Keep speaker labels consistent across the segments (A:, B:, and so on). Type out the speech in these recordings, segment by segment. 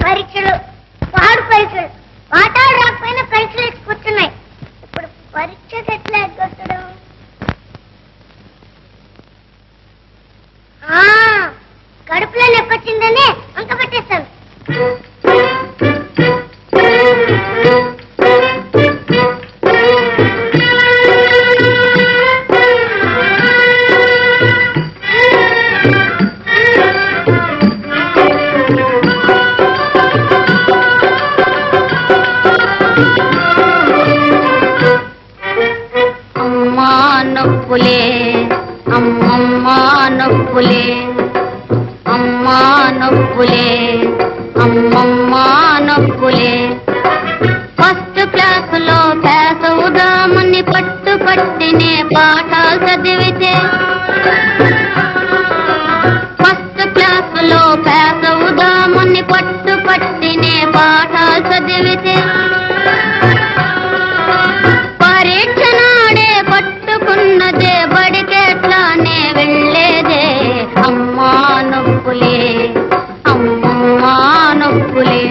A: పరీక్షలు పాడు పరీక్షలు పాఠాలు రాకపోయినా పరీక్షలు వేసి కూర్చున్నాయి. ఇప్పుడు పరీక్షకు ఎట్లా ఎగ్గొట్టడం? కడుపులో నొప్పొచ్చిందని వంక పెట్టేస్తాను.
B: అమ్మా నొప్పులే అమ్మమ్మ నొప్పులే అమ్మా నొప్పులే అమ్మమ్మ నొప్పులే. ఫస్ట్ క్లాసులో పాస్ అవుదామని పట్టు పట్టినే పాఠాలు చదివితే, ఫస్ట్ క్లాసులో పాస్ అవుదామని పట్టు పట్టినే పాఠాలు చదివితే, పరీక్ష నాడే పట్టుకున్నదే బడికెట్లానే వెళ్ళేదే. అమ్మా నొప్పులే అమ్మమ్మ నొప్పులే.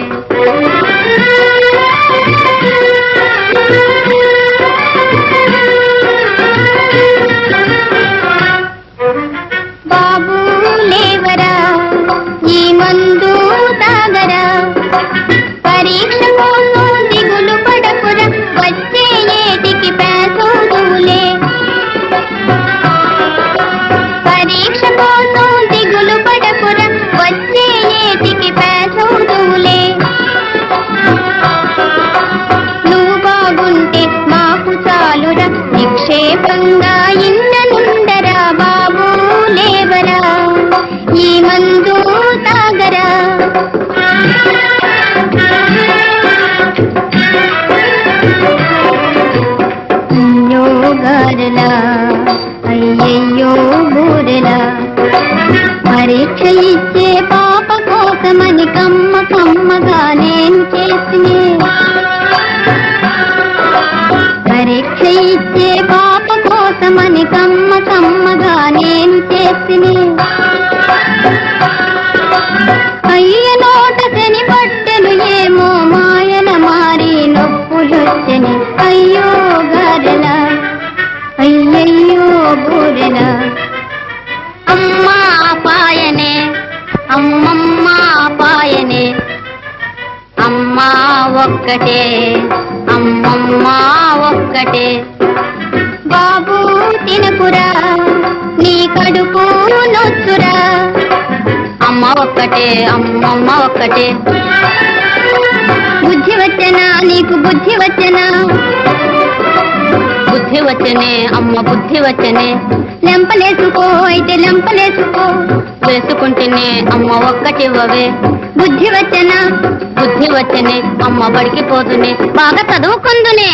B: బాబు లేవరా ఈ మందు తాగరా, పరీక్ష కోసం దిగులు పడకురా, వచ్చే ఏటికి పేసోదులే. పరీక్ష కోసం దిగులు పడకురా, వచ్చే ఏటికి పేసోదులే. నువ్వు బాగుంటే మాకు చాలురా, నిక్షేపంగా ఇంటనుండరా. బాబు లేవరా ఈ మందు తాగరా. అయ్యో గారెలా అయ్యయ్యో బూరెలా, పరీక్ష ఇచ్చే పాప కోసమని కమ్మ కమ్మగా నేను చేసినే. పరీక్ష ఇచ్చే పాప కోసమని కమ్మ కమ్మగా నేను చేసినే. అయ్య నోట శని పట్టెను ఏమో మాయన మారి నొప్పులొచ్చని. అయ్యో గారెలా అయ్యయ్యో బూరెలా. అమ్మా పాయనే అమ్మమ్మ పాయనే, అమ్మా ఒక్కటే అమ్మమ్మ ఒక్కటే. బాబు తినకురా నీ కడుపు నొచ్చురా, అమ్మ ఒక్కటే అమ్మమ్మ ఒక్కటే. బుద్ధి వచ్చనా నీకు బుద్ధి వచ్చనా, బుద్ధి వచ్చనే అమ్మ బుద్ధి వచ్చనే. లెంపలేసుకో అయితే లెంపలేసుకో, వేసుకుంటేనే అమ్మ ఒక్కటివ్వవే. బుద్ధి వచ్చనా బుద్ధి వచ్చనే అమ్మ బడికి పోతునే, బాగా చదువుకుందునే.